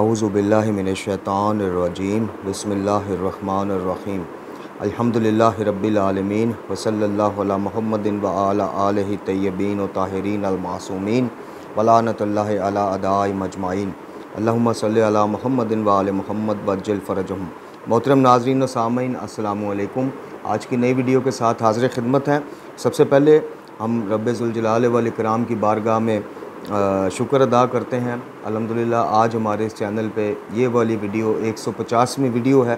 आऊज़ु बिल्लाहि मिनश्शैतानिर्रजीम बिस्मिल्लाहिर्रहमानिर्रहीम अल्हम्दुलिल्लाहि रब्बिल आलमीन व सल्लल्लाहु अला मुहम्मदिन व अला आलिहि तय्यबीन व ताहिरीन अल मासूमीन व लानतुल्लाहि अला अदाई मजमाइन अल्लाहुम्मा सल्लि अला मुहम्मदिन व आलि मुहम्मद वज्जिल फ़रजहुम। मोहतरम नाज़रीन व सामीन अस्सलामु अलैकुम। आज की नई वीडियो के साथ हाज़िर खिदमत हैं। सबसे पहले हम रब्बे ज़ुल जलाल वल इकराम की बारगाह में शुक्र अदा करते हैं। अल्हम्दुलिल्लाह आज हमारे इस चैनल पे ये वाली वीडियो 150वीं वीडियो है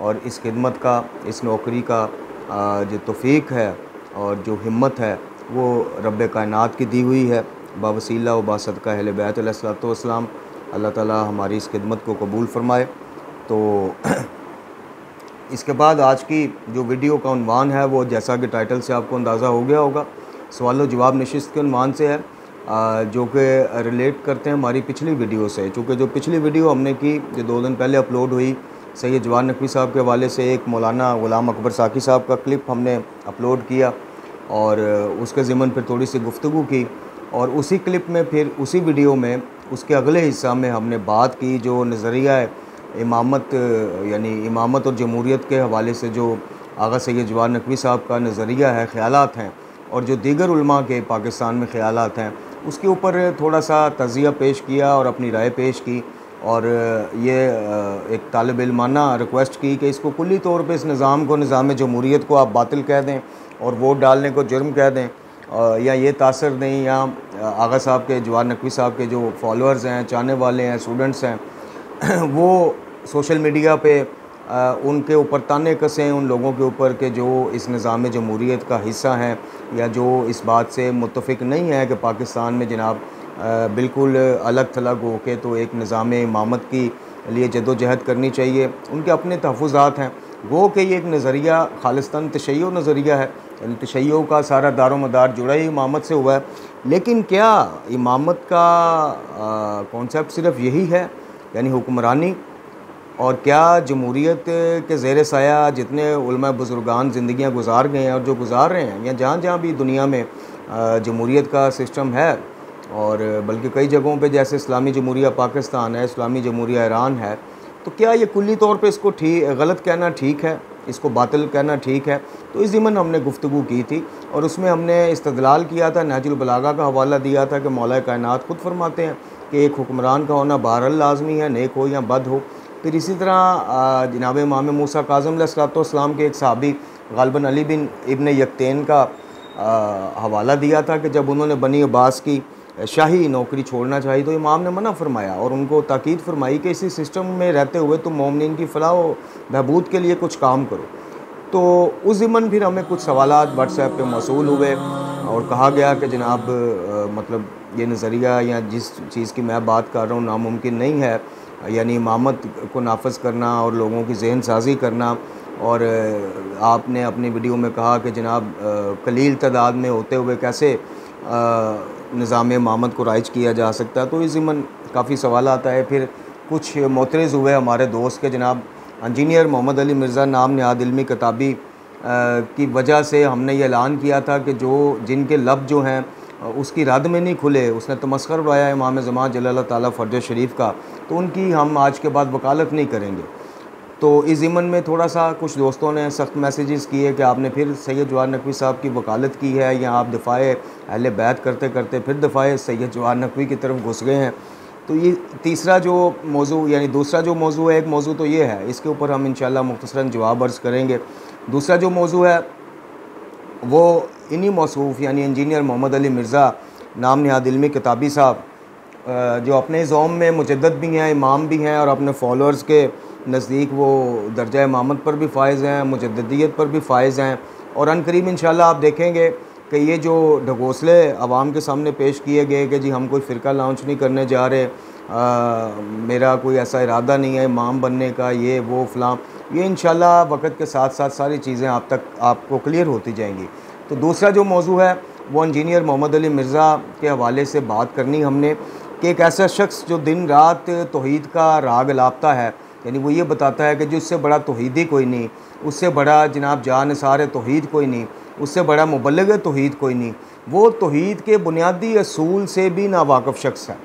और इस खिदमत का, इस नौकरी का जो तौफ़ीक है और जो हिम्मत है वो रब्बे कायनात की दी हुई है बावसीला व बासदका अहले बैत अलैहिस्सलातु वस्सलाम। अल्लाह ताला हमारी इस खिदमत को कबूल फ़रमाए। तो इसके बाद आज की जो वीडियो का उन्वान है वो, जैसा कि टाइटल से आपको अंदाज़ा हो गया होगा, सवाल व जवाब नशिस्त के उन्वान से है, जो कि रिलेट करते हैं हमारी पिछली वीडियो से। चूँकि जो पिछली वीडियो हमने की, जो 2 दिन पहले अपलोड हुई, सैयद जवान नकवी साहब के हवाले से एक मौलाना ग़ुलाम अकबर साकी साहब का क्लिप हमने अपलोड किया और उसके ज़िमन पर थोड़ी सी गुफ्तगू की, और उसी क्लिप में फिर उसी वीडियो में उसके अगले हिस्सा में हमने बात की जो नज़रिया है इमामत, यानी इमामत और जमहूरियत के हवाले से जो आगा सैयद जवान नकवी साहब का नज़रिया है, ख़यालात हैं, और जो दीगर उलमा के पाकिस्तान में ख़यालात हैं, उसके ऊपर थोड़ा सा तज़िया पेश किया और अपनी राय पेश की। और ये एक तालिब इल्माना रिक्वेस्ट की कि इसको कुल्ली तौर पे, इस निज़ाम को, निज़ाम जमहूरियत को आप बातिल कह दें और वोट डालने को जुर्म कह दें, या ये तासर दें, या आगा साहब के, जवान नकवी साहब के जो फॉलोअर्स हैं, चाहने वाले हैं, स्टूडेंट्स हैं, वो सोशल मीडिया पे उनके ऊपर ताने कसें उन लोगों के ऊपर के जो इस निज़ाम जमहूरियत का हिस्सा हैं या जो इस बात से मुत्तफ़िक नहीं है कि पाकिस्तान में जनाब बिल्कुल अलग थलग हो के तो एक निज़ाम इमामत की लिए जदोजहद करनी चाहिए। उनके अपने तहफ़्फ़ुज़ात हैं। वो कि ये एक नज़रिया खालिस्तान तशय्यो नज़रिया है, यानी तशय्यो का सारा दारोमदार जुड़ा ही इमामत से हुआ है। लेकिन क्या इमामत का कॉन्सेप्ट सिर्फ़ यही है, यानी हुक्मरानी? और क्या जमहूरियत के ज़ेर साया जितने उलमा बुज़ुर्गान ज़िंदगियाँ गुजार गए हैं और जो गुजार रहे हैं, या जहाँ जहाँ भी दुनिया में जमहूरियत का सिस्टम है, और बल्कि कई जगहों पे जैसे इस्लामी जमहूरिया पाकिस्तान है, इस्लामी जमहूरिया ईरान है, तो क्या ये कुल्ली तौर पे इसको गलत कहना ठीक है, इसको बातिल कहना ठीक है? तो इस ज़िमन हमने गुफ्तगू की थी और उसमें हमने इस्तदलाल किया था, नहजुल बलागा का हवाला दिया था कि मौला कायनात खुद फरमाते हैं कि एक हुक्मरान का होना बहरहाल लाजमी है, नेक हो या बद हो। फिर इसी तरह जनाब इमाम मूसा काज़िम अलैहिस्सलाम के एक सहाबी ग़ालिबन अली बिन इब्न यक्तैन का हवाला दिया था कि जब उन्होंने बनी अब्बास की शाही नौकरी छोड़ना चाहिए तो इमाम ने मना फरमाया और उनको ताकीद फरमाई कि इसी सिस्टम में रहते हुए तुम मोमिनीन की फ़लाह व बहबूद के लिए कुछ काम करो। तो उस ज़िमन फिर हमें कुछ सवालात व्हाट्सएप पे मौसूल हुए और कहा गया कि जनाब मतलब ये नज़रिया या जिस चीज़ की मैं बात कर रहा हूँ नामुमकिन नहीं है, यानी इमामत को नाफज करना और लोगों की जहन साजी करना। और आपने अपनी वीडियो में कहा कि जनाब कलील तादाद में होते हुए कैसे निज़ाम इमामत को राइज किया जा सकता है। तो इस ज़िमन काफ़ी सवाल आता है। फिर कुछ मोतरज़ हुए हमारे दोस्त के, जनाब इंजीनियर मोहम्मद अली मिर्ज़ा नाम निहाद इल्मी किताबी की वजह से हमने ये ऐलान किया था कि जिनके लब जो हैं उसकी रद में नहीं खुले, उसने तमस्खर उड़ाया इमाम ज़मान जल्लल्लाहु ताला फ़र्ज शरीफ का, तो उनकी हम आज के बाद वकालत नहीं करेंगे। तो इस ज़िमन में थोड़ा सा कुछ दोस्तों ने सख्त मैसेजेस किए कि आपने फिर सैयद जवान नकवी साहब की वकालत की है, या आप दिफ़ाए अहले बैत करते करते फिर दिफ़ाए सैयद जवान नकवी की तरफ घुस गए हैं। तो ये तीसरा जो मौजू, यानी दूसरा जो मौजू है, एक मौजू तो ये है, इसके ऊपर हम इंशाअल्लाह मुख्तसरन जवाब अर्ज़ करेंगे। दूसरा जो मौजू है वो इन्हीं मौसूफ़, यानी इंजीनियर मोहम्मद अली मिर्ज़ा नाम निहाद इल्मी किताबी साहब, जो अपने ज़ौम में मुजद्दिद भी हैं, इमाम भी हैं, और अपने फॉलोअर्स के नज़दीक वो दर्जा इमामत पर भी फ़ाइज़ हैं, मुजद्दिदियत पर भी फ़ाइज़ हैं। और अनकरीब इंशाअल्लाह आप देखेंगे कि ये जो ढकोसले आवाम के सामने पेश किए गए कि जी हम कोई फ़िरका लॉन्च नहीं करने जा रहे, मेरा कोई ऐसा इरादा नहीं है इमाम बनने का, ये वो फ़लाँ, ये इंशाअल्लाह वक़्त के साथ साथ सारी चीज़ें आपको क्लियर होती जाएंगी। तो दूसरा जो मौजू है वो इंजीनियर मोहम्मद अली मिर्ज़ा के हवाले से बात करनी हमने, कि एक ऐसा शख्स जो दिन रात तौहीद का राग लापता है, यानी वो ये बताता है कि जो उससे बड़ा तौहीदी कोई नहीं, उससे बड़ा जनाब जानिसार तौहीद कोई नहीं, उससे बड़ा मुबल्लिग तौहीद कोई नहीं, वो तौहीद के बुनियादी असूल से भी नावाकिफ़ शख्स है।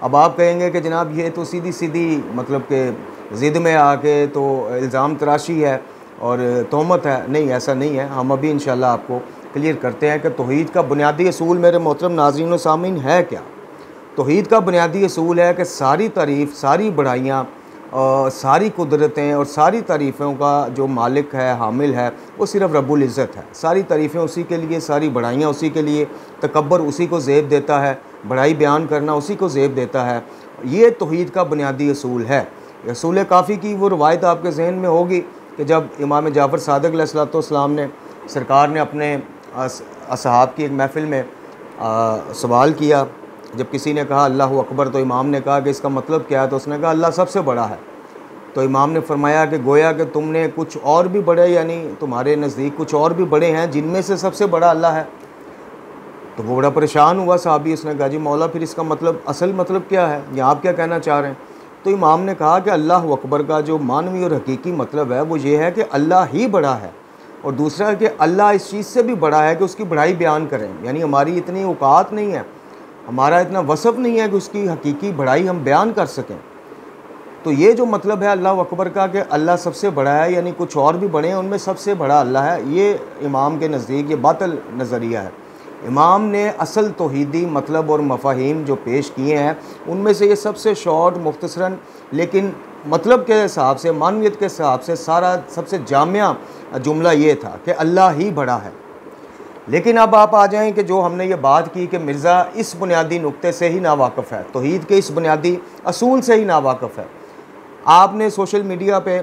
अब आप कहेंगे कि जनाब ये तो सीधी सीधी मतलब कि ज़िद में आके तो इल्ज़ाम तराशी है और तोहमत है। नहीं, ऐसा नहीं है। हम अभी इंशाल्लाह आपको क्लियर करते हैं कि तौहीद का बुनियादी असूल मेरे मोहतरम नाज़रीन व सामीन है क्या। तौहीद का बुनियादी असूल है कि सारी तारीफ़, सारी बढ़ाइयाँ, सारी कुदरतें और सारी तारीफ़ों का जो मालिक है, हामिल है, वो सिर्फ़ रब्बुल इज़्ज़त है। सारी तारीफ़ें उसी के लिए, सारी बढ़ाइयाँ उसी के लिए, तकब्बर उसी को ज़ेब देता है, बढ़ाई बयान करना उसी को ज़ेब देता है। ये तौहीद का बुनियादी असूल है। रसूल काफ़ी की वो रवायत आपके जहन में होगी कि जब इमाम जाफ़र सादिक़ अलैहिस्सलाम ने सरकार ने अपने असहाब की एक महफ़िल में सवाल किया। जब किसी ने कहा अल्लाहु अकबर, तो इमाम ने कहा कि इसका मतलब क्या है, तो उसने कहा अल्लाह सबसे बड़ा है। तो इमाम ने फरमाया कि गोया कि तुमने कुछ और भी बड़े, यानी तुम्हारे नज़दीक कुछ और भी बड़े हैं जिनमें से सबसे बड़ा अल्लाह है। तो वो बड़ा परेशान हुआ साहबी। उसने कहा जी मौला फिर इसका मतलब, असल मतलब क्या है, या आप क्या कहना चाह रहे हैं। तो इमाम ने कहा कि अल्लाह अकबर का जो मानवी और हकीकी मतलब है वो ये है कि अल्लाह ही बड़ा है, और दूसरा है कि अल्लाह इस चीज़ से भी बड़ा है कि उसकी बढ़ाई बयान करें। यानी हमारी इतनी औकात नहीं है, हमारा इतना वसफ़ नहीं है कि उसकी हकीकी बढ़ाई हम बयान कर सकें। तो ये जो मतलब है अल्लाह अकबर का कि अल्लाह सबसे बड़ा है, यानी कुछ और भी बड़े हैं, उनमें सबसे बड़ा अल्लाह है, ये इमाम के नज़दीक ये बातिल नज़रिया है। इमाम ने असल तौहीदी मतलब और मफ़ाहीम जो पेश किए हैं उनमें से ये सबसे शॉर्ट, मुख्तसरन, लेकिन मतलब के हिसाब से, मानवियत के हिसाब से सारा सबसे जामिया जुमला ये था कि अल्लाह ही बड़ा है। लेकिन अब आप आ जाएं कि जो हमने ये बात की कि मिर्ज़ा इस बुनियादी नुक्ते से ही नावाकिफ़ है, तौहीद के इस बुनियादी असूल से ही नावाकिफ़ है। आपने सोशल मीडिया पे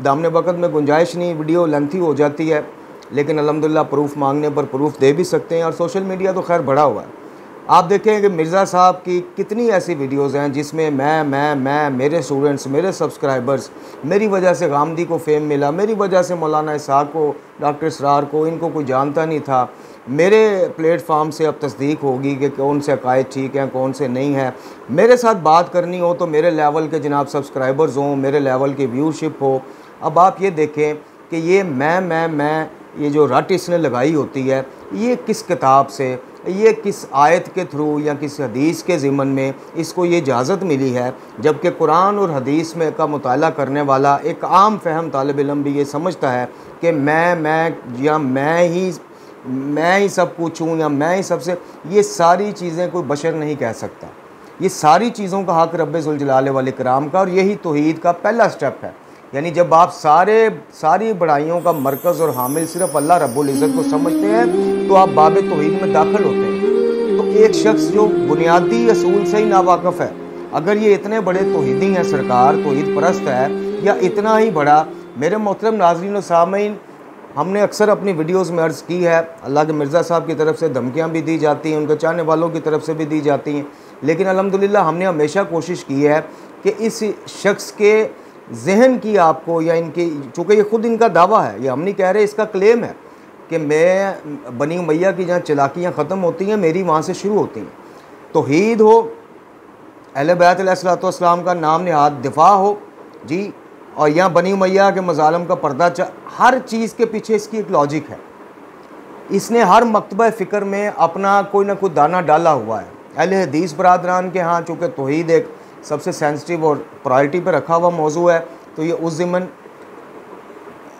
दामने वक़्त में गुंजाइश नहीं, वीडियो लेंथी हो जाती है, लेकिन अल्हम्दुलिल्लाह प्रूफ मांगने पर प्रूफ दे भी सकते हैं, और सोशल मीडिया तो खैर बड़ा हुआ है। आप देखें कि मिर्ज़ा साहब की कितनी ऐसी वीडियोज़ हैं जिसमें मैं, मेरे स्टूडेंट्स, मेरे सब्सक्राइबर्स, मेरी वजह से गामदी को फेम मिला, मेरी वजह से मौलाना इसहाक़ को, डॉक्टर इसरार को, इनको कोई जानता नहीं था, मेरे प्लेटफार्म से अब तस्दीक होगी कि कौन से अकायद ठीक हैं, कौन से नहीं हैं। मेरे साथ बात करनी हो तो मेरे लेवल के जनाब सब्सक्राइबर्स हों, मेरे लेवल की व्यूशिप हो। अब आप ये देखें कि ये मैं ये जो रट इसने लगाई होती है, ये किस किताब से, ये किस आयत के थ्रू या किस हदीस के ज़िमन में इसको ये इजाज़त मिली है, जबकि कुरान और हदीस में का मुताला करने वाला एक आम फहम तालिब इल्म भी ये समझता है कि मैं ही सब कुछ हूँ, या मैं ही सबसे, ये सारी चीज़ें कोई बशर नहीं कह सकता। ये सारी चीज़ों का हक़ रब्बे ज़ुल जलाल वल इकराम का, और यही तौहीद का पहला स्टेप है। यानी जब आप सारी बड़ाइयों का मरकज़ और हामिल सिर्फ़ अल्लाह रब्बुल इज़्ज़त को समझते हैं तो आप बाब तौहीद में दाखिल होते हैं। तो एक शख्स जो बुनियादी असूल से ही नावाकिफ़ है, अगर ये इतने बड़े तौहीदी हैं, सरकार तौहीद परस्त है, या इतना ही बड़ा, मेरे मोहतरम नाज़रीन व सामीन, हमने अक्सर अपनी वीडियोस में अर्ज़ की है, अल्लाह के मिर्ज़ा साहब की तरफ से धमकियाँ भी दी जाती हैं, उनके चाहने वालों की तरफ से भी दी जाती हैं, लेकिन अल्हम्दुलिल्लाह हमने हमेशा कोशिश की है कि इस शख्स के जहन की आपको, या इनकी, चूँकि ये ख़ुद इनका दावा है, ये हम नहीं कह रहे, इसका क्लेम है कि मैं बनी उमैया की जहाँ चलाकियाँ ख़त्म होती हैं मेरी वहाँ से शुरू होती हैं। तौहीद हो, अहले बैत अलैहिस्सलाम का नाम निहाद दिफा हो जी, और यहाँ बनी उमैया के मज़ालम का पर्दा हर चीज़ के पीछे इसकी एक लॉजिक है। इसने हर मकतबा फ़िक्र में अपना कोई ना कोई दाना डाला हुआ है। अहले हदीस बरादरान के यहाँ चूँकि तौहीद एक सबसे सेंसिटिव और प्रायोरिटी पर रखा हुआ मौजू है, तो ये उस ज़िमन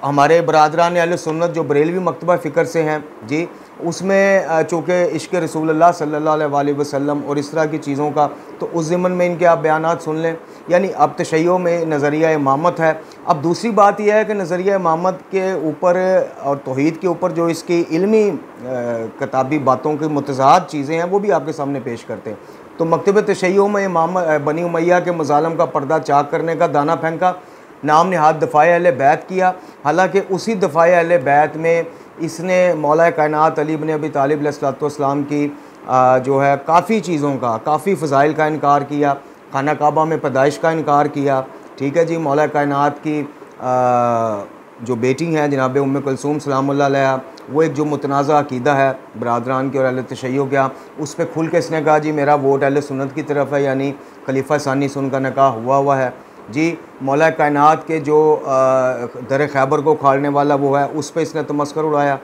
हमारे बरादरान अहले सुन्नत जो बरेलवी मकतबा फ़िक्र से हैं जी, उसमें चूँकि इश्क़ रसूलुल्लाह सल्लल्लाहु अलैहि वसल्लम और इस तरह की चीज़ों का, तो उस ज़िमन में इनके आप बयानात सुन लें। यानी अब तशय्यो में नज़रिया इमामत है। अब दूसरी बात यह है कि नज़रिया इमामत के ऊपर और तौहीद के ऊपर जो इसकी इल्मी किताबी बातों की मुतज़ाद चीज़ें हैं वो भी आपके सामने पेश करते हैं। तो मकतब तशय्यो में इमाम बनी उमैया के मज़ालम का पर्दा चाक करने का दाना फेंका, नाम ने हाथ दफ़ाए अहले बैत किया। हालांकि उसी दफ़ाए अहले बैत में इसने मौला कायनात अली इब्न अबी तालिब अलैहिस्सलाम की जो है काफ़ी चीज़ों का, काफ़ी फ़ज़ाइल का इनकार किया, खाना काबा में पैदाइश का इनकार किया। ठीक है जी, मौला कायनात की जो बेटी हैं जनाब उम्मे कुलसूम सलामुल्लाह अलैहा, वो एक जो मुतनाज़ा अक़ीदा है बरादरान के और अहले तशय्यो का, उस पर खुल के इसने कहा जी मेरा वोट अहले सुन्नत की तरफ है, यानी खलीफा सानी सुन का निकाह हुआ है जी। मौला कायनात के जो दर खैबर को उखाड़ने वाला वो है, उस पर इसने तमस्कर उड़ाया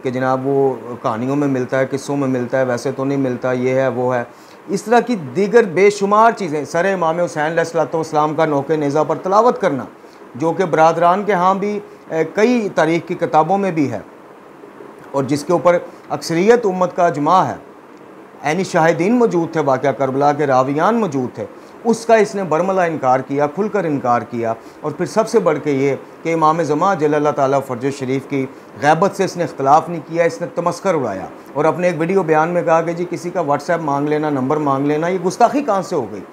कि जनाब वो कहानियों में मिलता है, किस्सों में मिलता है, वैसे तो नहीं मिलता, ये है वो है। इस तरह की दीगर बेशुमार चीज़ें, सर इमाम हुसैन अलैहिस्सलाम का नोके नेज़ा पर तलावत करना, जो कि बरादरान के यहाँ भी कई तारीख़ की किताबों में भी है और जिसके ऊपर अक्सरियत उम्मत का अजमा है। ऐनी शाहिदीन मौजूद थे, वाक़या करबला के रावियान मौजूद थे, उसका इसने बरमला इनकार किया, खुलकर इनकार किया। और फिर सबसे बढ़ के ये कि इमाम ज़मा जल्लल्लाहु ताला फ़र्ज शरीफ की ग़ैबत से इसने इख्तलाफ़ नहीं किया, इसने तमस्कर उड़ाया और अपने एक वीडियो बयान में कहा कि जी किसी का व्हाट्सएप मांग लेना, नंबर मांग लेना, ये गुस्ताखी कहाँ से हो गई।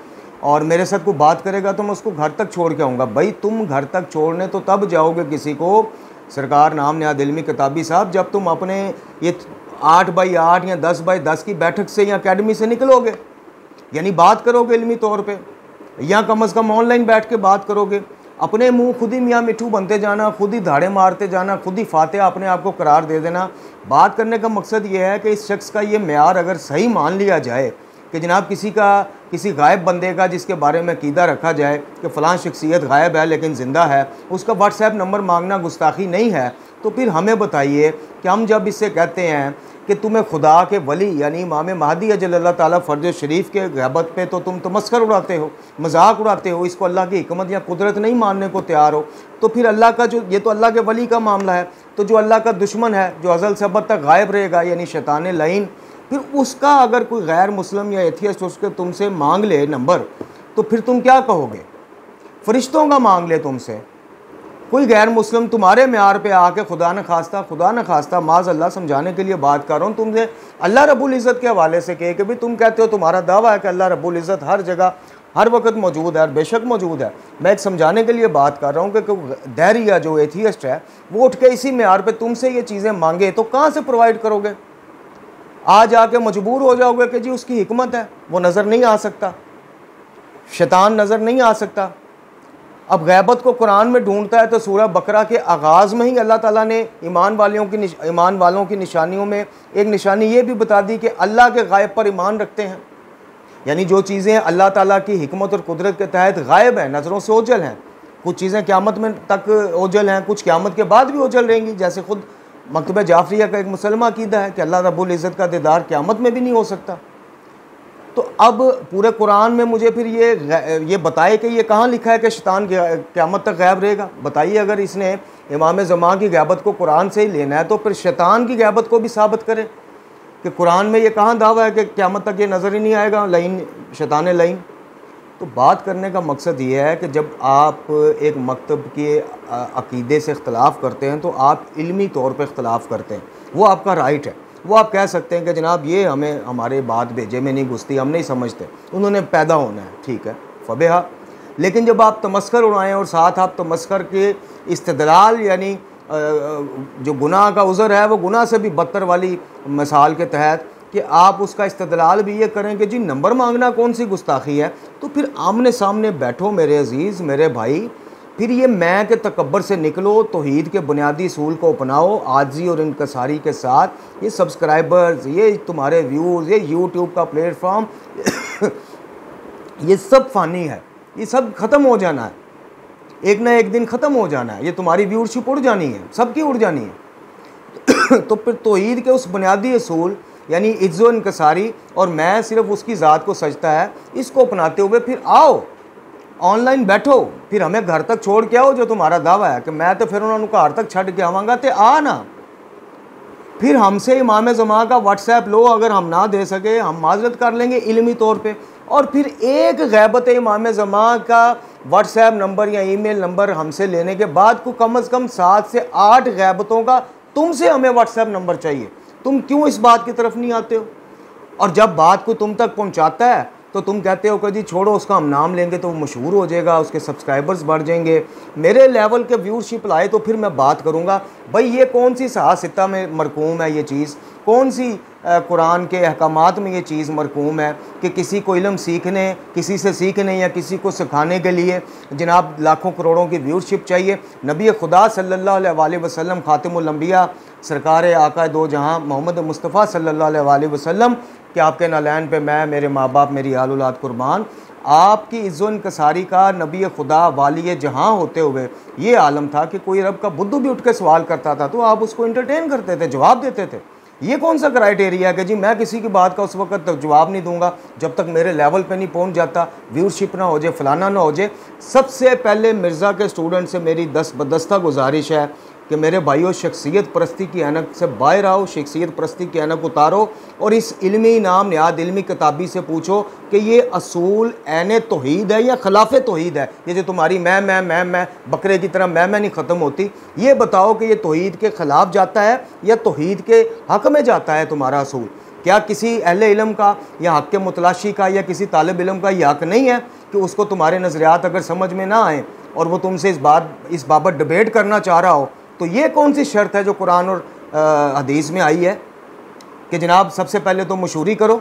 और मेरे साथ कोई बात करेगा तो मैं उसको घर तक छोड़ के आऊँगा। भाई तुम घर तक छोड़ने तो तब जाओगे किसी को, सरकार नाम नयाद इल्मी किताबी साहब, जब तुम अपने ये 8x8 या 10x10 की बैठक से या अकेडमी से निकलोगे, यानी बात करोगे इल्मी तौर पे, या कम अज़ कम ऑनलाइन बैठ के बात करोगे। अपने मुंह खुद ही मियाँ मिठू बनते जाना, खुद ही धाड़े मारते जाना, खुद ही फातिहा अपने आप को करार दे देना। बात करने का मकसद ये है कि इस शख्स का ये मेयार अगर सही मान लिया जाए कि जनाब किसी गायब बंदे का जिसके बारे में अक़ीदा रखा जाए कि फ़लाँ शख्सियत गायब है लेकिन ज़िंदा है, उसका व्हाट्सएप नंबर मांगना गुस्ताखी नहीं है, तो फिर हमें बताइए कि हम जब इससे कहते हैं कि तुम्हें खुदा के वली यानी इमाम महदी अजल्लल्लाहु ताला फ़र्ज शरीफ के ग़ैबत पे तो तुम तमस्कर उड़ाते हो, मजाक उड़ाते हो, इसको अल्लाह की हिकमत या कुदरत नहीं मानने को तैयार हो, तो फिर अल्लाह का जो ये तो अल्लाह के वली का मामला है, तो जो अल्लाह का दुश्मन है, जो अज़ल से अबद तक गायब रहेगा यानी शैतान लईन, फिर उसका अगर कोई गैर मुस्लिम या एथियस्ट उसके तुमसे मांग ले नंबर, तो फिर तुम क्या कहोगे। फ़रिश्तों का मांग ले तुमसे, कोई गैर मुस्लिम तुम्हारे म्यार पे आके खुदा न खास्ता माज़ अल्लाह समझाने के लिए बात कर रहा हूँ तुमसे, अल्लाह रब्बुल इज़्ज़त के हवाले से कहे कि भाई तुम कहते हो, तुम्हारा दावा है कि अल्लाह रब्बुल इज़्ज़त हर जगह हर वक्त मौजूद है और बेशक मौजूद है। मैं एक समझाने के लिए बात कर रहा हूँ कि दैरिया जो एथियस्ट है वो उठ के इसी म्यार पे तुमसे ये चीज़ें मांगे तो कहाँ से प्रोवाइड करोगे। आज आके मजबूर हो जाओगे कि जी उसकी हिकमत है, वो नज़र नहीं आ सकता, शैतान नज़र नहीं आ सकता। अब गैबत को कुरान में ढूंढता है तो सूरह बकरा के आगाज़ में ही अल्लाह ताला ने ईमान वालों की निशानियों में एक निशानी ये भी बता दी कि अल्लाह के गायब पर ईमान रखते हैं, यानी जो चीज़ें अल्लाह ताला की हिकमत और कुदरत के तहत गायब हैं, नज़रों से ओझल हैं। कुछ चीज़ें क़यामत में तक ओझल हैं, कुछ क़यामत के बाद भी ओझल रहेंगी, जैसे खुद मकतूब जाफरिया का एक मुसलमा अक़ीदा है कि अल्लाह रब्बुल इज़्ज़त का दीदार क़यामत में भी नहीं हो सकता। तो अब पूरे कुरान में मुझे फिर ये बताए कि ये कहाँ लिखा है कि शैतान क़यामत तक गायब रहेगा। बताइए, अगर इसने इमाम ज़मा की ग़ैबत को कुरान से ही लेना है तो फिर शैतान की ग़ैबत को भी साबित करे कि कुरान में ये कहाँ दावा है कि क़यामत तक ये नज़र ही नहीं आएगा लईन, शैतान लईन। तो बात करने का मकसद ये है कि जब आप एक मकतब के अक़ीदे से इख्तलाफ करते हैं तो आप इल्मी तौर पर इख्तलाफ करते हैं, वो आपका राइट है। वो आप कह सकते हैं कि जनाब ये हमें हमारे बात भेजे में नहीं घुसती, हम नहीं समझते, उन्होंने पैदा होना है, ठीक है, फ़बेहा। लेकिन जब आप तमस्कर उड़ाएँ और साथ आप तमस्कर के इस्तदलाल यानी जो गुनाह का उज़र है वो गुनाह से भी बदतर वाली मिसाल के तहत कि आप उसका इस्तदलाल भी ये करें कि जी नंबर मांगना कौन सी गुस्ताखी है, तो फिर आमने सामने बैठो मेरे अज़ीज़, मेरे भाई, फिर ये मैं के तकब्बर से निकलो, तौहीद के बुनियादी असूल को अपनाओ आजी और इनकसारी के साथ। ये सब्सक्राइबर्स, ये तुम्हारे व्यूज़, ये यूट्यूब का प्लेटफॉर्म ये सब फ़ानी है, ये सब ख़त्म हो जाना है, एक ना एक दिन ख़त्म हो जाना है, ये तुम्हारी व्यूअरशिप उड़ जानी है, सबकी उड़ जानी है। तो फिर तौहीद के उस बुनियादी असूल यानी इज़्ज़ व इनकसारी और मैं सिर्फ उसकी ज़ात को सजता है, इसको अपनाते हुए फिर आओ ऑनलाइन बैठो, फिर हमें घर तक छोड़ के आओ। जो तुम्हारा दावा है कि मैं तो फिर उन्होंने घर तक छड़ के आवांगा, तो आ ना, फिर हमसे इमाम ज़मा का व्हाट्सएप लो, अगर हम ना दे सके हम माजरत कर लेंगे इल्मी तौर पे। और फिर एक ग़ैबत इमाम ज़मा का व्हाट्सएप नंबर या ईमेल नंबर हमसे लेने के बाद को कम से कम 7 से 8 ग़ैबतों का तुमसे हमें व्हाट्सएप नंबर चाहिए। तुम क्यों इस बात की तरफ नहीं आते हो? और जब बात को तुम तक पहुंचाता है तो तुम कहते हो कि जी छोड़ो, उसका हम नाम लेंगे तो वो मशहूर हो जाएगा, उसके सब्सक्राइबर्स बढ़ जाएंगे, मेरे लेवल के व्यूअरशिप लाए तो फिर मैं बात करूँगा। भाई ये कौन सी सहा-सित्ता में मरकूम है ये चीज़, कौन सी कुरान के अहकामात में ये चीज़ मरकूम है कि किसी को इल्म सीखने, किसी से सीखने या किसी को सिखाने के लिए जनाब लाखों करोड़ों की व्यूअरशिप चाहिए। नबी खुदा सल्लल्लाहु अलैहि वसल्लम खातिमुल अंबिया सरकार आका दो जहां मोहम्मद मुस्तफ़ा सल्लल्लाहु अलैहि वसल्लम कि आपके नालैन पे मैं, मेरे माँ बाप, मेरी आल औलाद कुर्बान, आपकी इज़्ज़ो इनकसारी का नबी खुदा वाली जहां होते हुए ये आलम था कि कोई रब का बुद्धू भी उठ के सवाल करता था तो आप उसको इंटरटेन करते थे, जवाब देते थे। ये कौन सा क्राइटेरिया है कि जी मैं किसी की बात का उस वक्त तक जवाब नहीं दूंगा जब तक मेरे लेवल पे नहीं पहुंच जाता, व्यूअरशिप ना हो जाए, फलाना ना हो जाए। सबसे पहले मिर्ज़ा के स्टूडेंट से मेरी बदस्ता गुजारिश है कि मेरे भाइयों, शख्सियत परस्ती की ऐनक से बाहर आओ, शख्सियत परस्ती की ऐनक उतारो और इस इल्मी नाम नियाद इल्मी किताबी से पूछो कि ये असूल ऐन तौहीद है या खिलाफ तौहीद है। ये जो तुम्हारी मैं बकरे की तरह मैं नहीं ख़त्म होती, ये बताओ कि ये तौहीद के ख़िलाफ़ जाता है या तौहीद के हक़ में जाता है तुम्हारा असूल। क्या किसी अहले इल्म का या हक़ के मुतलाशी का या किसी तालिब इल्म का ये हक़ नहीं है कि उसको तुम्हारे नज़रियात अगर समझ में ना आए और वो तुमसे इस बाबत डिबेट करना चाह रहा हो, तो ये कौन सी शर्त है जो कुरान और हदीस में आई है कि जनाब सबसे पहले तो मशहूरी करो,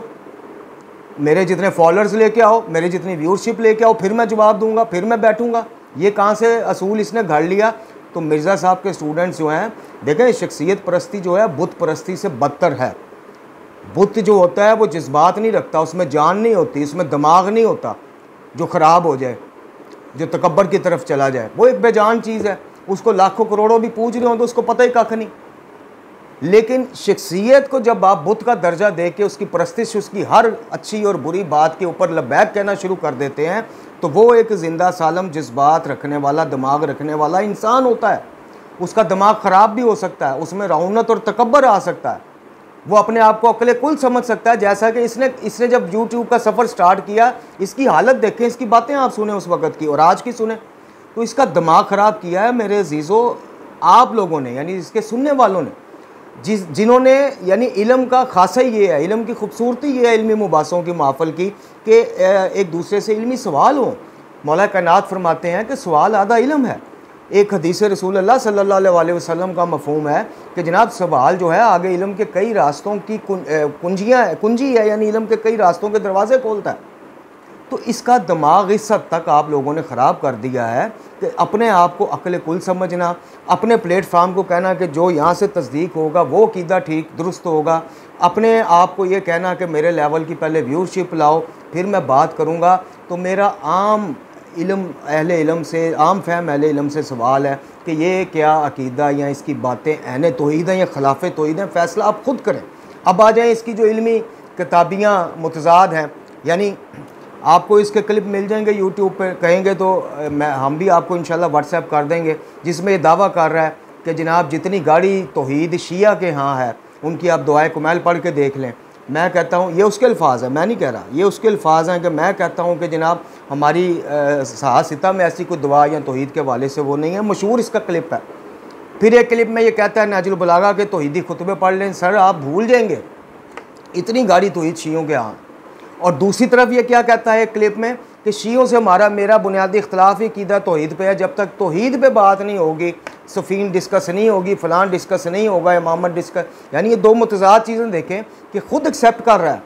मेरे जितने फॉलोअर्स लेके आओ, मेरी जितनी व्यूअरशिप लेके आओ, फिर मैं जवाब दूंगा, फिर मैं बैठूंगा। ये कहाँ से असूल इसने घड़ लिया? तो मिर्ज़ा साहब के स्टूडेंट्स जो हैं, देखें शख्सियत परस्ती जो है बुत परस्ती से बदतर है। बुत जो होता है वो जज्बात नहीं रखता, उसमें जान नहीं होती, उसमें दिमाग नहीं होता जो ख़राब हो जाए, जो तकब्बर की तरफ चला जाए। वो एक बेजान चीज़ है, उसको लाखों करोड़ों भी पूछ रहे हो तो उसको पता ही कख नहीं। लेकिन शख्सियत को जब आप बुत का दर्जा दे के उसकी परस्तिश, उसकी हर अच्छी और बुरी बात के ऊपर लबैक कहना शुरू कर देते हैं, तो वो एक ज़िंदा सालम जज्बात रखने वाला, दिमाग रखने वाला इंसान होता है। उसका दिमाग ख़राब भी हो सकता है, उसमें रौनत और तकब्बर आ सकता है, वो अपने आप को अकले कुल समझ सकता है। जैसा कि इसने जब यूट्यूब का सफ़र स्टार्ट किया, इसकी हालत देखें, इसकी बातें आप सुने उस वक़्त की और आज की सुने, तो इसका दिमाग ख़राब किया है मेरे अजीज़ों आप लोगों ने, यानी इसके सुनने वालों ने, जिन्होंने, यानी इल्म का खासा ही ये है, इल्म की खूबसूरती ये है इल्मी मुबासों की महफ़िल की कि एक दूसरे से इल्मी सवाल हो। मौला कायनात फरमाते हैं कि सवाल आधा इल्म है। एक हदीस रसूल अल्लाह सल्लल्लाहु अलैहि वसल्लम का मफ़हूम है कि जनाब सवाल जो है आगे इल्म के कई रास्तों की कुंजी है, यानी इल्म के कई रास्तों के दरवाज़े खोलता है। तो इसका दिमाग इस हद तक आप लोगों ने ख़राब कर दिया है कि अपने आप को अक्ल कुल समझना, अपने प्लेटफार्म को कहना कि जो यहाँ से तस्दीक होगा वो अक़ीदा ठीक दुरुस्त होगा, अपने आप को ये कहना कि मेरे लेवल की पहले व्यूअरशिप लाओ फिर मैं बात करूँगा। तो मेरा आम इल्म अहले इल्म से, आम फहम अहले इल्म से सवाल है कि ये क्या अक़ीदा या इसकी बातें ऐन तौहीद हैं या खिलाफ़ तौहीद हैं, फ़ैसला आप ख़ुद करें। अब आ जाएँ इसकी जो इल्मी किताबियाँ मुतज़ाद हैं, यानी आपको इसके क्लिप मिल जाएंगे यूट्यूब पे, कहेंगे तो हम भी आपको इंशाल्लाह व्हाट्सएप कर देंगे, जिसमें ये दावा कर रहा है कि जनाब जितनी गाड़ी तौहीद शिया के यहाँ है उनकी आप दुआए कुमैल पढ़ के देख लें। मैं कहता हूँ, ये उसके अल्फाज है, मैं नहीं कह रहा, ये उसके अल्फाज हैं कि मैं कहता हूँ कि जनाब हमारी सहासिता में ऐसी कोई दुआ या तौहीद के हवाले से वो नहीं है। मशहूर इसका क्लिप है। फिर एक क्लिप में ये कहता है नाजुल बलागा के तौहीदी खुतबे पढ़ लें। सर आप भूल जाएंगे इतनी गाड़ी तौहीद शियों के यहाँ। और दूसरी तरफ ये क्या कहता है क्लिप में कि शियों से मेरा बुनियादी इख्तलाफ ही कीदा तौहीद पे है। जब तक तौहीद पे बात नहीं होगी, सफ़ीन डिस्कस नहीं होगी, फ़लान डिस्कस नहीं होगा, इमामत डिस्कस, यानी ये दो मुतज़ाद चीज़ें देखें कि ख़ुद एक्सेप्ट कर रहा है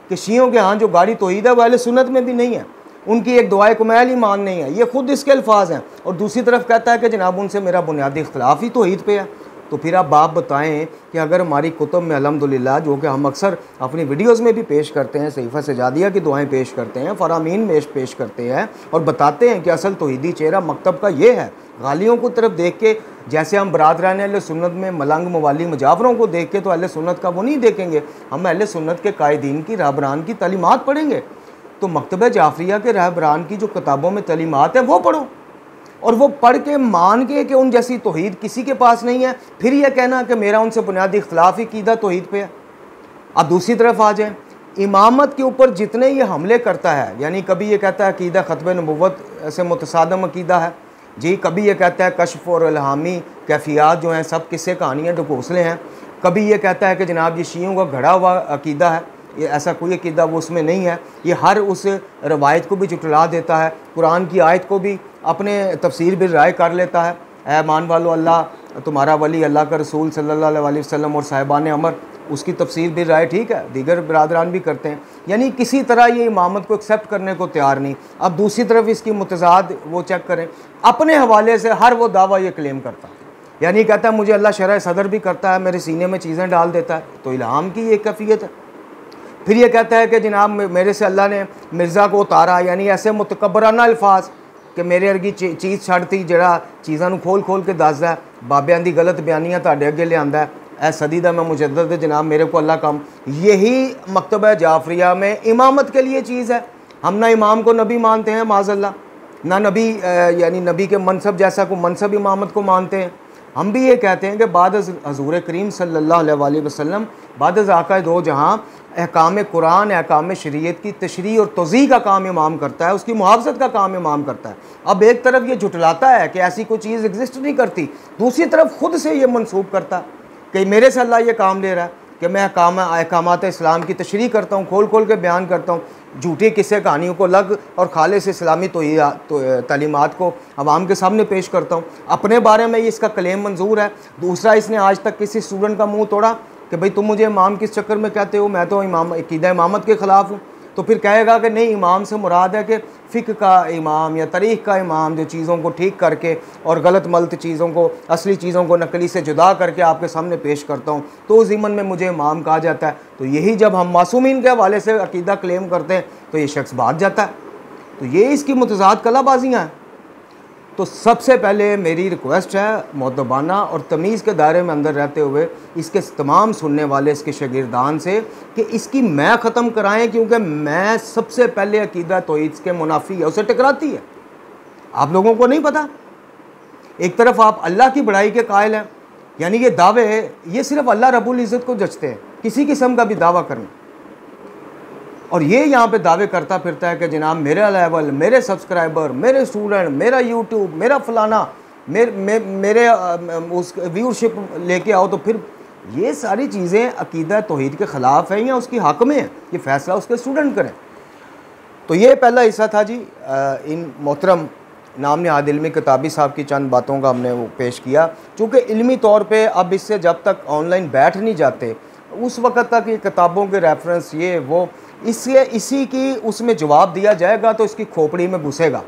कि शियों के यहाँ जो गाड़ी तौहीद है वो अहले सुन्नत में भी नहीं है, उनकी एक दुआए कुमैल ही मान नहीं है, ये ख़ुद इसके अल्फाज हैं। और दूसरी तरफ कहता है कि जनाब उनसे मेरा बुनियादी इख्तलाफ ही तौहीद पे है। तो फिर आप बाप बताएं कि अगर हमारी कुतुब में अल्हम्दुलिल्लाह, जो कि हम अक्सर अपनी वीडियोस में भी पेश करते हैं, सहीफ़ा सजादिया की दुआएं पेश करते हैं, फ़रामीन में पेश करते हैं और बताते हैं कि असल तौहीदी चेहरा मकतब का ये है। गालियों को तरफ देख के, जैसे हम बरादरान अहले सुन्नत में मलंग मवाली मुजावरों को देख के तो अहले सुन्नत का वो नहीं देखेंगे, हम अहले सुन्नत के कायदीन की रहबरान की तालीमात पढ़ेंगे। तो मकतब जाफरिया के रहबरान की जो किताबों में तालीमात है वो पढ़ो, और वो पढ़ के मान के कि उन जैसी तौहीद किसी के पास नहीं है, फिर यह कहना कि मेरा उनसे बुनियादी इख्तलाफ ही कीदा तौहीद पे है। अब दूसरी तरफ आ जाए, इमामत के ऊपर जितने ये हमले करता है, यानी कभी ये कहता है अकीदा ख़त्म नबुव्वत से मुतसादम अकीदा है जी, कभी ये कहता है कश्फ और इल्हामी कैफियात जो हैं सब किस्से कहानियाँ ढकोसले हैं, कभी ये कहता है कि जनाब ये शियों का घड़ा हुआ अकीदा है, ये ऐसा कोई अकीदा वो उसमें नहीं है। ये हर उस रवायत को भी जुटला देता है, कुरान की आयत को भी अपने तफसीर भी राय कर लेता है। ऐ मान वालो अल्लाह तुम्हारा वली अल्लाह का रसूल सल्लल्लाहु अलैहि वसल्लम और साहिबान अमर, उसकी तफसीर भी राय ठीक है, दीगर बरादरान भी करते हैं। यानी किसी तरह ये इमामत को एक्सेप्ट करने को तैयार नहीं। अब दूसरी तरफ इसकी मुतज़ाद वो चेक करें, अपने हवाले से हर वो दावा ये क्लेम करता है, यानी कहता है मुझे अल्लाह शरह सदर भी करता है, मेरे सीने में चीज़ें डाल देता है, तो इल्हाम की ये कैफियत है। फिर ये कहता है कि जनाब मेरे से अल्लाह ने मिर्ज़ा को उतारा, यानी ऐसे मुतकब्बराना अल्फाज कि मेरे अर्गी चीज़ छड़ती जरा चीज़ों खोल खोल के दसदा है, बाबियां दी गलत बयानियां तुहाडे अगे लिआंदा है, ए सदीदा में मुजद्दद जनाब मेरे को अल्लाह काम, यही मकतबा जाफरिया में इमामत के लिए चीज़ है। हम ना इमाम को नबी मानते हैं माज़अल्लाह, ना नबी यानी नबी के मनसब जैसा को मनसब इमामत को मानते हैं। हम भी ये कहते हैं कि बाद हज़ूर करीम सल्लल्लाहु अलैहि वसल्लम बाद आका दो जहाँ अहकाम कुरान अहकाम शरीयत की तशरीह और तौज़ीह का काम इमाम करता है, उसकी मुहाफ़ज़त का काम इमाम करता है। अब एक तरफ ये झुटलाता है कि ऐसी कोई चीज़ एग्जिस्ट नहीं करती, दूसरी तरफ ख़ुद से ये मनसूब करता है कि मेरे से अल्लाह ये काम ले रहा है कि मैं अहकामात इस्लाम की तशरीह करता हूँ, खोल खोल के बयान करता हूँ, झूठी किस्से कहानियों को लग और खालिस इस्लामी तालीमात को अवाम के सामने पेश करता हूँ। अपने बारे में ये इसका क्लेम मंजूर है। दूसरा, इसने आज तक किसी स्टूडेंट का मुंह तोड़ा कि भाई तुम मुझे इमाम किस चक्कर में कहते हो, मैं तो अक़ीदा इमामत के ख़िलाफ़ हूँ। तो फिर कहेगा कि नहीं, इमाम से मुराद है कि फ़िक़्ह का इमाम या तारीख़ का इमाम, जो चीज़ों को ठीक करके और गलत मलत चीज़ों को, असली चीज़ों को नकली से जुदा करके आपके सामने पेश करता हूँ, तो उस ज़िमन में मुझे इमाम कहा जाता है। तो यही जब हम मासूमीन के हवाले से अक़ीदा क्लेम करते हैं तो ये शख्स भाग जाता है। तो ये इसकी मुतज़ाद कलाबाजियाँ हैं। तो सबसे पहले मेरी रिक्वेस्ट है मुअद्दबाना और तमीज़ के दायरे में अंदर रहते हुए इसके तमाम सुनने वाले इसके शागिर्दान से कि इसकी मैं ख़त्म कराएं, क्योंकि मैं सबसे पहले अक़ीदा तौहीद के मुनाफी है, उसे टकराती है। आप लोगों को नहीं पता। एक तरफ आप अल्लाह की बड़ाई के कायल हैं, यानी ये दावे ये सिर्फ अल्लाह रब्बुल इज़्ज़त को जचते हैं, किसी किस्म का भी दावा करना। और ये यहाँ पे दावे करता फिरता है कि जनाब मेरा लेवल, मेरे सब्सक्राइबर, मेरे स्टूडेंट, मेरा यूट्यूब, मेरा फलाना, मेरे उस व्यूअरशिप लेके आओ। तो फिर ये सारी चीज़ें अक़ीदा तौहीद के ख़िलाफ़ हैं या उसकी हक़ में है, ये फ़ैसला उसके स्टूडेंट करें। तो ये पहला हिस्सा था जी। इन मोहतरम नाम नहाद इल्मी किताबी साहब की चंद बातों का हमने वो पेश किया, चूँकि इल्मी तौर पे अब इससे जब तक ऑनलाइन बैठ नहीं जाते उस वक़्त तक ये किताबों के रेफरेंस ये वो इसलिए इसी की उसमें जवाब दिया जाएगा तो इसकी खोपड़ी में घुसेगा,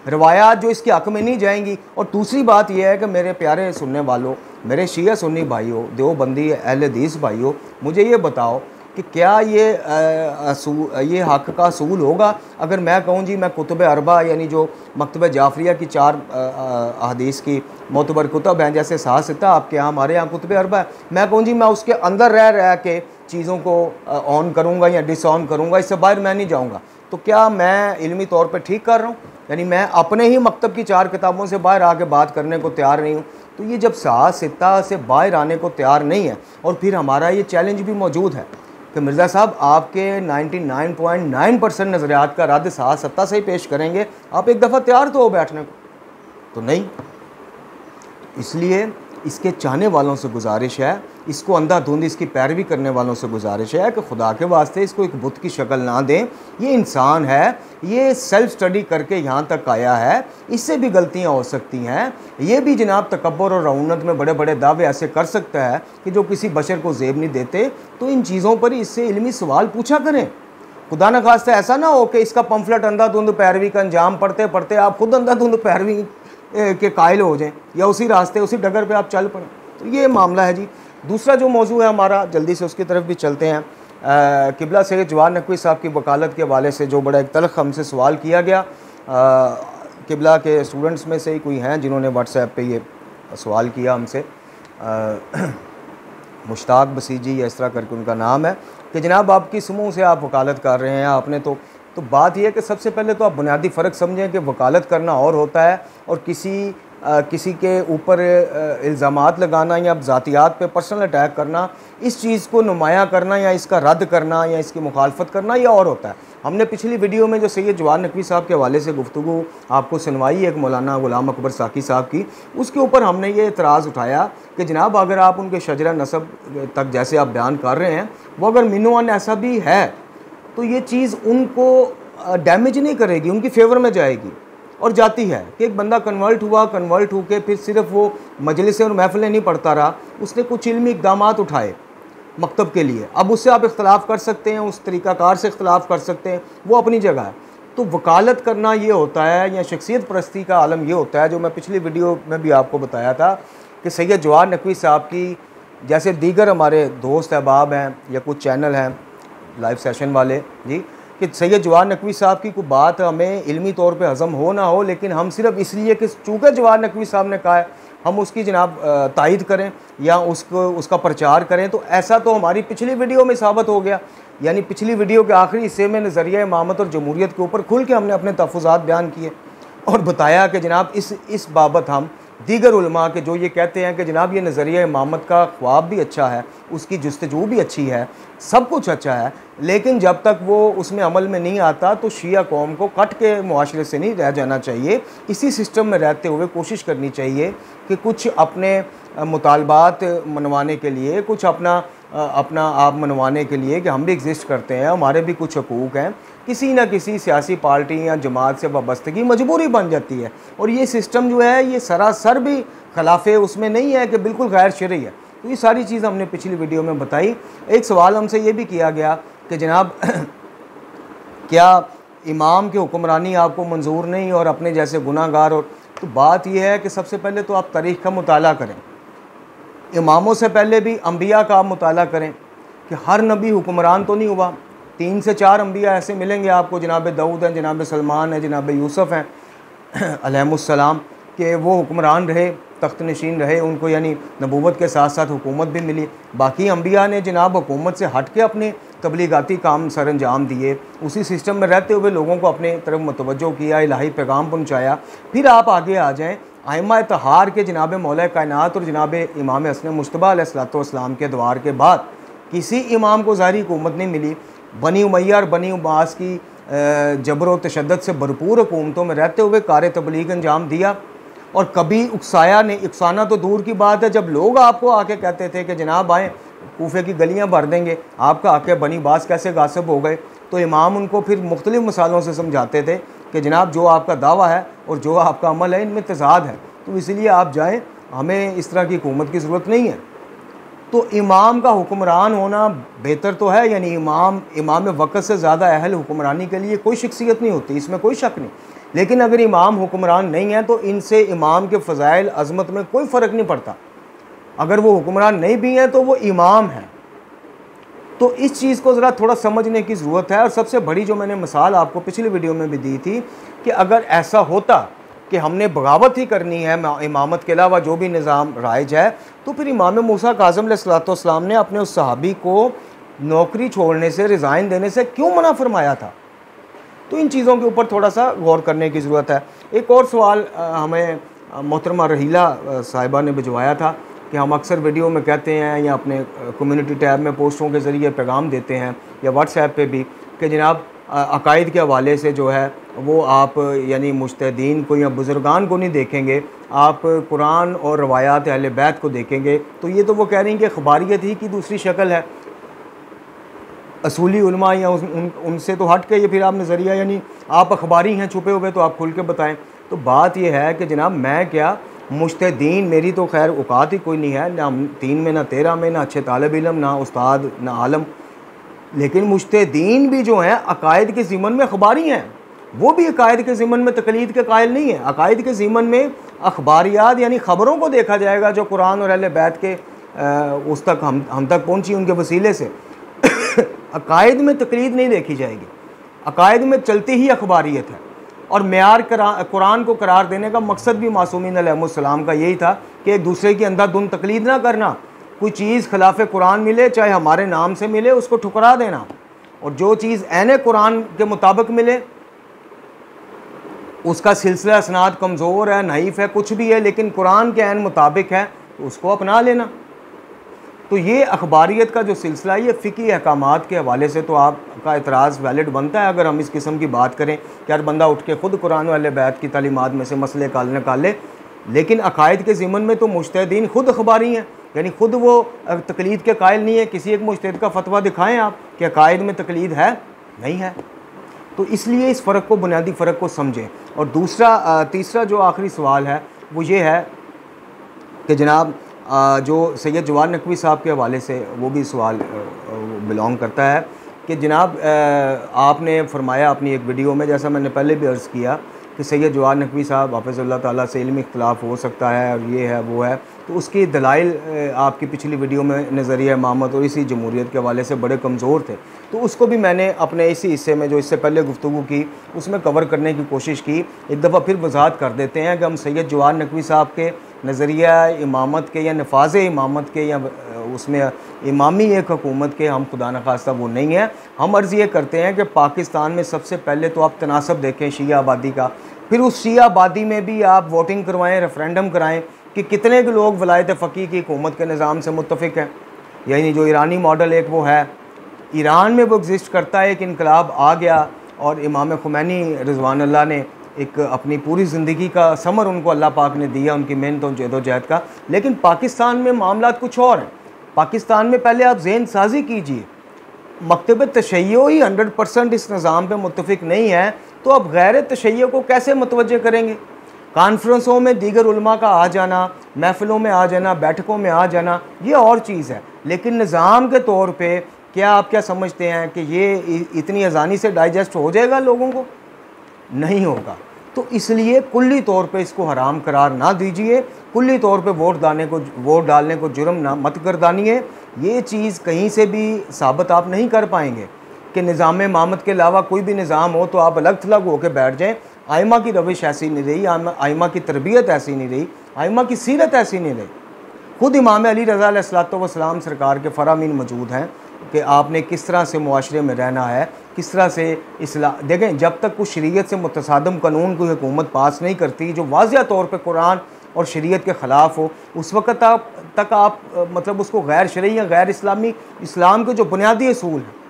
रवायात जो इसके हक़ में नहीं जाएंगी। और दूसरी बात यह है कि मेरे प्यारे सुनने वालों, मेरे शिया सुन्नी भाइयों, देवबंदी अहले हदीस भाइयों, मुझे ये बताओ कि क्या ये हक़ का असूल होगा अगर मैं कहूँ जी मैं कुतुब अरबा यानी जो मकतब जाफरिया की 4 हदीस की मोतबर कुतुब हैं, जैसे साहसिता आपके यहाँ हमारे यहाँ कुतुब अरबा है, मैं कहूँ जी मैं उसके अंदर रह के चीज़ों को ऑन करूँगा या डिस ऑन करूँगा, इससे बाहर मैं नहीं जाऊँगा, तो क्या मैं इल्मी तौर पर ठीक कर रहा हूँ? यानी मैं अपने ही मकतब की 4 किताबों से बाहर आके बात करने को तैयार नहीं हूँ। तो ये जब साहसिता से बाहर आने को तैयार नहीं है और फिर हमारा ये चैलेंज भी मौजूद है कि मिर्ज़ा साहब आपके 99.9% नज़रियात का रद्द साहसिता से ही पेश करेंगे, आप एक दफ़ा तैयार तो हो बैठने को, तो नहीं। इसलिए इसके चाहने वालों से गुजारिश है, इसको अंधाधुंध इसकी पैरवी करने वालों से गुजारिश है कि खुदा के वास्ते इसको एक बुत की शक्ल ना दें। ये इंसान है, ये सेल्फ स्टडी करके यहाँ तक आया है, इससे भी गलतियाँ हो सकती हैं। ये भी जनाब तकब्बुर और रऊनत में बड़े बड़े दावे ऐसे कर सकता है कि जो किसी बशर को ज़ेब नहीं देते। तो इन चीज़ों पर इससे इल्मी सवाल पूछा करें। खुदा न खास्ता ऐसा ना हो कि इसका पम्फलेट अंधाधुंध पैरवी का अंजाम पढ़ते पढ़ते आप खुद अंधाधुंध पैरवी के कायल हो जाएं या उसी रास्ते उसी डगर पे आप चल पड़ें। तो ये मामला है जी। दूसरा जो मौजू है हमारा, जल्दी से उसकी तरफ भी चलते हैं। किबला सैयद जवाहर नकवी साहब की वकालत के हवाले से जो बड़ा एक तल्ख़ हमसे सवाल किया गया, किबला के स्टूडेंट्स में से ही कोई हैं जिन्होंने व्हाट्सएप पे ये सवाल किया हमसे, मुश्ताक बसीजी या इस तरह करके उनका नाम है, कि जनाब आपकी समूह से आप वकालत कर रहे हैं आपने तो बात यह है कि सबसे पहले तो आप बुनियादी फ़र्क समझें कि वकालत करना और होता है और किसी के ऊपर इल्ज़ामात लगाना या ज़ातियात पे पर्सनल अटैक करना, इस चीज़ को नुमायाँ करना या इसका रद्द करना या इसकी मुखालफत करना, यह और होता है। हमने पिछली वीडियो में जो सैयद जवाहर नकवी साहब के हवाले से गुफ्तगू आपको सुनवाई एक मौलाना गुलाम अकबर साकी साहब की, उसके ऊपर हमने ये एतराज़ उठाया कि जनाब अगर आप उनके शजरा नसब तक जैसे आप बयान कर रहे हैं वो अगर मिनोअन ऐसा भी है तो ये चीज़ उनको डैमेज नहीं करेगी, उनकी फेवर में जाएगी और जाती है कि एक बंदा कन्वर्ट होकर फिर सिर्फ वो मजलिसें और महफिलें नहीं पढ़ता रहा, उसने कुछ इल्मी इक़दामात उठाए मकतब के लिए। अब उससे आप इख्तलाफ कर सकते हैं, उस तरीक़ाकार से इख्तलाफ कर सकते हैं, वो अपनी जगह है। तो वकालत करना ये होता है या शख्सियत परस्ती का आलम ये होता है, जो मैं पिछली वीडियो में भी आपको बताया था कि सैयद जवाहर नकवी साहब की जैसे दीगर हमारे दोस्त अहबाब हैं या कुछ चैनल हैं लाइव सेशन वाले जी, कि सैयद जवाहर नकवी साहब की कोई बात हमें इल्मी तौर पे हज़म हो ना हो, लेकिन हम सिर्फ इसलिए कि चूँकि जवाहर नकवी साहब ने कहा है हम उसकी जनाब तायद करें या उसका प्रचार करें। तो ऐसा तो हमारी पिछली वीडियो में साबित हो गया, यानी पिछली वीडियो के आखिरी हिस्से में नज़रिया इमामत और जमहूरियत के ऊपर खुल के हमने अपने तहफ़्फ़ुज़ात बयान किए और बताया कि जनाब इस बाबत हम दीगर उलमा के जो ये कहते हैं कि जनाब ये नज़रिया इमामत का ख्वाब भी अच्छा है, उसकी जुस्तजू भी अच्छी है, सब कुछ अच्छा है, लेकिन जब तक वो उसमें अमल में नहीं आता तो शिया कौम को कट के मुआशरे से नहीं रह जाना चाहिए। इसी सिस्टम में रहते हुए कोशिश करनी चाहिए कि कुछ अपने मुतालबात मनवाने के लिए, कुछ अपना आप मनवाने के लिए कि हम भी एग्जिस्ट करते हैं, हमारे भी कुछ हकूक़ हैं, किसी न किसी सियासी पार्टी या जमात से वाबस्तगी मजबूरी बन जाती है। और ये सिस्टम जो है ये सरासर भी खिलाफ़े उसमें नहीं है कि बिल्कुल गैर शरई है। तो ये सारी चीज़ हमने पिछली वीडियो में बताई। एक सवाल हमसे ये भी किया गया कि जनाब क्या इमाम की हुक्मरानी आपको मंजूर नहीं और अपने जैसे गुनाहगार। और तो बात यह है कि सबसे पहले तो आप तारीख़ का मुताला करें, इमामों से पहले भी अंबिया का आप मुताला करें कि हर नबी हुक्मरान तो नहीं हुआ। 3 से 4 अंबिया ऐसे मिलेंगे आपको, जनाब दाऊद हैं, जनाब सलमान हैं, जनाब यूसुफ हैं अलैहिमुस्सलाम, कि वो हुक्मरान रहे, तख्त नशीन रहे, उनको यानी नबूवत के साथ साथ हुकूमत भी मिली। बाकी अंबिया ने जनाब हुकूमत से हट के अपने तबलीगाती काम सर अंजाम दिए, उसी सिस्टम में रहते हुए लोगों को अपने तरफ मुतवज्जो किया, इलाही पैगाम पहुँचाया। फिर आप आगे आ जाएँ आइमा इत्तहार के जनाब मौला कायनात और जनाब इमाम हसन मुज्तबा अलैहिस्सलाम के द्वार के बाद किसी इमाम को ज़ाहिरी हुकूमत नहीं मिली। बनी उमैया और बनी उब्बास की जबर व तशद्दुद से भरपूर हुकूमतों में रहते हुए कार तबलीग अंजाम दिया और कभी उकसाया नहीं। उकसाना तो दूर की बात है, जब लोग आपको आके कहते थे कि जनाब आएँ कूफे की गलियाँ भर देंगे, आपका आके बनी बास कैसे गासिब हो गए, तो इमाम उनको फिर मुख्तलिफ़ मिसालों से समझाते थे कि जनाब जो आपका दावा है और जो आपका अमल है इनमें तज़ाद है, तो इसलिए आप जाएँ, हमें इस तरह की हुकूमत की ज़रूरत नहीं है। तो इमाम का हुक्मरान होना बेहतर तो है, यानी इमाम वक़्त से ज़्यादा अहल हुक्मरानी के लिए कोई शख्सियत नहीं होती, इसमें कोई शक नहीं। लेकिन अगर इमाम हुक्मरान नहीं है तो इनसे इमाम के फ़ज़ाइल अज़मत में कोई फ़र्क नहीं पड़ता। अगर वो हुक्मरान नहीं भी हैं तो वो इमाम हैं। तो इस चीज़ को ज़रा थोड़ा समझने की ज़रूरत है। और सबसे बड़ी जो मैंने मिसाल आपको पिछली वीडियो में भी दी थी कि अगर ऐसा होता कि हमने बगावत ही करनी है इमामत के अलावा जो भी निज़ाम राइज है, तो फिर इमाम मूसा काज़िम अलैहिस्सलाम ने अपने उस सहाबी को नौकरी छोड़ने से, रिज़ाइन देने से क्यों मना फरमाया था। तो इन चीज़ों के ऊपर थोड़ा सा गौर करने की ज़रूरत है। एक और सवाल हमें मोहतरमा रहीला साहिबा ने भिजवाया था कि हम अक्सर वीडियो में कहते हैं या अपने कम्युनिटी टैब में पोस्टों के ज़रिए पैगाम देते हैं या व्हाट्सएप पे भी कि जनाब अकायद के हवाले से जो है वो आप यानी मुज्तहिदीन को या बुज़ुर्गान को नहीं देखेंगे, आप कुरान और रवायात अहले बैत को देखेंगे। तो ये तो वो कह रही हैं कि अखबारियत ही की दूसरी शक्ल है, असूली उलमा या उनसे तो हट के ये फिर आप नज़रिया यानी आप अखबारी हैं छुपे हुए, तो आप खुल के बताएं। तो बात यह है कि जनाब मैं क्या मुज्तहिदीन, मेरी तो खैर औकात ही कोई नहीं है, ना 3 में ना 13 में, ना अच्छे तालिब इल्म, ना उस्ताद, ना आलम। लेकिन मुज्तहिदीन भी जो हैं अकायद के ज़िमन में अखबारी हैं, वो भी अकायद के ज़िमन में तकलीद के कायल नहीं है। अकायद के ज़िमन में अखबारियात यानी ख़बरों को देखा जाएगा जो कुरान और अहले बैत के उस तक हम तक पहुँची उनके वसीले से। अकायद में तकलीद नहीं देखी जाएगी, अकायद में चलती ही अखबारियत है। और मेयार कुरान को करार देने का मकसद भी मासूमीन अलैहिस्सलाम का यही था कि एक दूसरे की अंधाधुंध तकलीद ना करना, कोई चीज़ खिलाफ कुरान मिले चाहे हमारे नाम से मिले उसको ठुकरा देना, और जो चीज़ ऐन कुरान के मुताबिक मिले उसका सिलसिला इसनाद कमज़ोर है, नहीफ़ है, कुछ भी है, लेकिन कुरान के ऐन मुताबिक है तो उसको अपना लेना। तो ये अखबारियत का जो सिलसिला है ये फ़िक़ी अहकामात के हवाले से तो आपका एतराज़ वैलिड बनता है अगर हम इस किस्म की बात करें कि हर बंदा उठ के ख़ुद कुरान वाले बैत की तालीमात में से मसले निकाले। लेकिन अकायद के ज़िमन में तो मुज्तहिदीन ख़ुद अखबारी हैं, यानी ख़ुद वो तकलीद के कायल नहीं है। किसी एक मुज्तहिद का फतवा दिखाएँ आप कि अकायद में तकलीद है, नहीं है। तो इसलिए इस फ़र्क को, बुनियादी फ़र्क को समझें। और तीसरा जो आखिरी सवाल है वो ये है कि जनाब जो सैयद जवाद नकवी साहब के हवाले से वो भी सवाल बिलोंग करता है कि जनाब आपने फरमाया अपनी एक वीडियो में, जैसा मैंने पहले भी अर्ज़ किया, कि सैयद जवाद नकवी साहब हाफ़िज़हुल्लाह ताला से इल्मी इख्तिलाफ़ हो सकता है और ये है वो है। तो उसकी दलाइल आपकी पिछली वीडियो में नज़रिया इमामत और इसी जमहूरियत के हवाले से बड़े कमज़ोर थे, तो उसको भी मैंने अपने इसी हिस्से में जो इससे पहले गुफ्तगू की उसमें कवर करने की कोशिश की। एक दफ़ा फिर वज़ाहत कर देते हैं कि हम सैयद जवाद नकवी साहब के नज़रिया इमामत के या नफाज इमामत के या उसमें इमामी एक हुकूमत के हम खुदा न खास्ता वो नहीं है। हम अर्ज़ ये करते हैं कि पाकिस्तान में सबसे पहले तो आप तनासब देखें शिया आबादी का, फिर उस शिया आबादी में भी आप वोटिंग करवाएँ, रेफरेंडम कराएँ कि कितने के लोग वलायत फ़कीह की हुकूमत के निज़ाम से मुत्तफ़िक हैं। यानी जो ईरानी मॉडल एक वो है, ईरान में वो एग्जिस्ट करता है, एक इनकलाब आ गया और इमाम खुमैनी रिज़वान अल्लाह ने एक अपनी पूरी ज़िंदगी का समर उनको अल्लाह पाक ने दिया, उनकी मेहनत और जदोजहद का। लेकिन पाकिस्तान में मामला कुछ और है। पाकिस्तान में पहले आप ज़हन साजी कीजिए, मकतब तशय्यो ही 100% इस निज़ाम पे मुत्तफ़िक नहीं है, तो अब गैर तशय्यो को कैसे मुतवज्जे करेंगे? कॉन्फ्रेंसों में दीगर उलमा का आ जाना, महफ़िलों में आ जाना, बैठकों में आ जाना, ये और चीज़ है। लेकिन निज़ाम के तौर पे क्या आप क्या समझते हैं कि ये इतनी आसानी से डाइजेस्ट हो जाएगा लोगों को? नहीं होगा। तो इसलिए कुल्ली तौर पे इसको हराम करार ना दीजिए, कुल्ली तौर पे वोट डालने को जुर्म ना मत गर्दानिए। ये चीज़ कहीं से भी साबित आप नहीं कर पाएंगे कि निज़ाम इमामत के अलावा कोई भी निज़ाम हो तो आप अलग थलग होकर बैठ जाएँ। आइमा की रविश ऐसी नहीं रही, आइमा की तरबियत ऐसी नहीं रही, आइमा की सीरत ऐसी नहीं रही। खुद इमाम अली रज़ा अलैहिस्सलातु वस्सलाम सरकार के फ़रामीन मौजूद हैं कि आपने किस तरह से मुआशरे में रहना है, किस तरह से देखें, जब तक कुछ शरीयत से मुतसादम कानून कोई हुकूमत पास नहीं करती जो वाज़िया तौर पे कुरान और शरीयत के ख़िलाफ़ हो, उस वक़्त तक आप मतलब उसको गैर शरई या गैर इस्लामी, इस्लाम के जो बुनियादी असूल हैं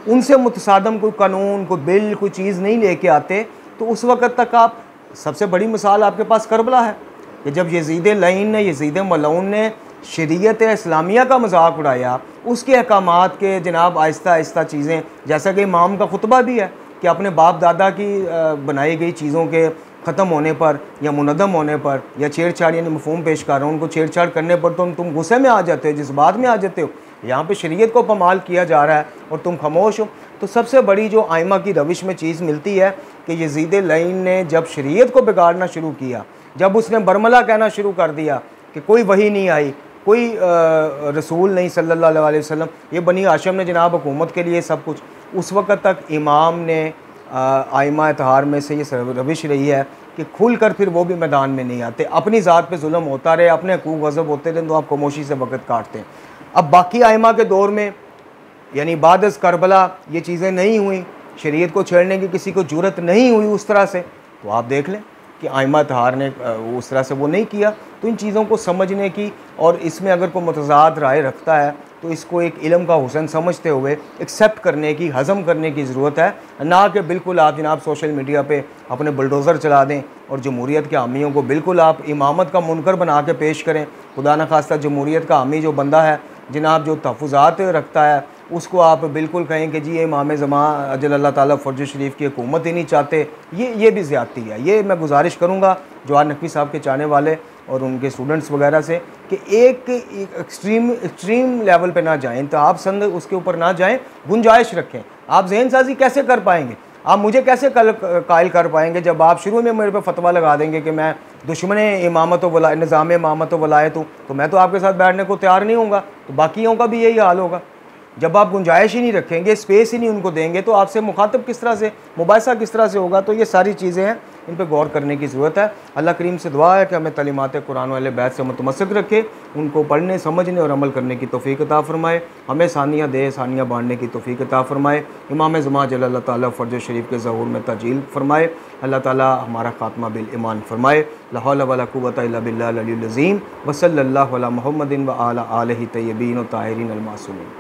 उनसे मुतसादम कोई कानून, कोई बिल, कोई चीज़ नहीं लेके आते, तो उस वक़्त तक आप, सबसे बड़ी मिसाल आपके पास करबला है कि जब यज़ीद लईन ने, यज़ीद मलऊन ने शरीयत इस्लामिया का मजाक उड़ाया, उसके अहकामात के जनाब आहिस्ता आहिस्ता चीज़ें, जैसा कि इमाम का खुतबा भी है कि अपने बाप दादा की बनाई गई चीज़ों के ख़त्म होने पर या मुनदम होने पर या छेड़छाड़, यानी मफ़हूम पेश कर रहा हूँ, उनको छेड़छाड़ करने पर तुम गुस्से में आ जाते हो, जज्बात में आ जाते हो। यहाँ पे शरीयत को पमाल किया जा रहा है और तुम खामोश हो। तो सबसे बड़ी जो आइमा की रविश में चीज़ मिलती है कि यज़ीद लईन ने जब शरीयत को बिगाड़ना शुरू किया, जब उसने बरमला कहना शुरू कर दिया कि कोई वही नहीं आई, कोई रसूल नहीं सल्लल्लाहु अलैहि वसल्लम, ये बनी हाशिम ने जनाब हुकूमत के लिए सब कुछ, उस वक़्त तक इमाम ने आइमा इत्हार में से ये रविश रही है कि खुल कर फिर वो भी मैदान में नहीं आते। अपनी ज़ात पे जुल्म होता रहे, अपने हकूक़ गज़ब होते रहे, तो आप खामोशी से वक़्त काटते हैं। अब बाकी आइमा के दौर में, यानी बाद अज़ करबला, ये चीज़ें नहीं हुई, शरीयत को छेड़ने की किसी को जुर्रत नहीं हुई उस तरह से, तो आप देख लें कि आइमा इत्हार ने उस तरह से वो नहीं किया। तो इन चीज़ों को समझने की, और इसमें अगर कोई मुतज़ाद राय रखता है तो इसको एक इल्म का हुसन समझते हुए एक्सेप्ट करने की, हज़म करने की ज़रूरत है, ना कि बिल्कुल आप जनाब सोशल मीडिया पे अपने बुलडोज़र चला दें और जमहूरियत के हामियों को बिल्कुल आप इमामत का मुनकर बना के पेश करें। खुदा न खास्ता जमहूरियत का हामी जो बंदा है जनाब, जो तहफ़्फ़ुज़ात रखता है, उसको आप बिल्कुल कहें कि जी ये इमाम ज़मान अजल अल्लाह ताला फ़र्ज शरीफ की हुकूमत ही नहीं चाहते, ये भी ज़्यादती है। ये मैं गुजारिश करूँगा जवाहर नकवी साहब के चाहने वाले और उनके स्टूडेंट्स वगैरह से कि एक एक्सट्रीम लेवल पे ना जाएं, तो आप संद उसके ऊपर ना जाएं, गुंजाइश रखें। आप ज़हन साजी कैसे कर पाएंगे? आप मुझे कैसे कायल कर पाएंगे जब आप शुरू में मेरे पे फतवा लगा देंगे कि मैं दुश्मन इमामत व निज़ाम इमामत व वलायत हूँ, तो मैं तो आपके साथ बैठने को तैयार नहीं होऊंगा। तो बाकियों का भी यही हाल होगा। जब आप गुंजाइश ही नहीं रखेंगे, स्पेस ही नहीं उनको देंगे, तो आपसे मुखातब किस तरह से, मुबाहिसा किस तरह से होगा? तो ये सारी चीज़ें हैं, इन पर गौर करने की ज़रूरत है। अल्लाह करीम से दुआ है कि हमें तालीमात कुरान वाले बैत से मुतमस्सिक रखे, उनको पढ़ने, समझने और अमल करने की तौफ़ीक़ अता फ़रमाए, हमें सानियाँ दे, सानियाँ बांटने की तौफ़ीक़ अता फ़रमाए, इमाम ज़मान अजल अल्लाह ताला फ़र्ज शरीफ के ज़हूर में ताजील फ़रमाए, अल्लाह ताला हमारा ख़ात्मा बिल ईमान फ़रमाए। ला हौला वला कुव्वता इल्ला बिल्लाहिल अलीयुल अज़ीम व सल्लल्लाहु अला मुहम्मदिन व अला आलिहि तय्यबीन व ताहिरीन अल मासूमीन।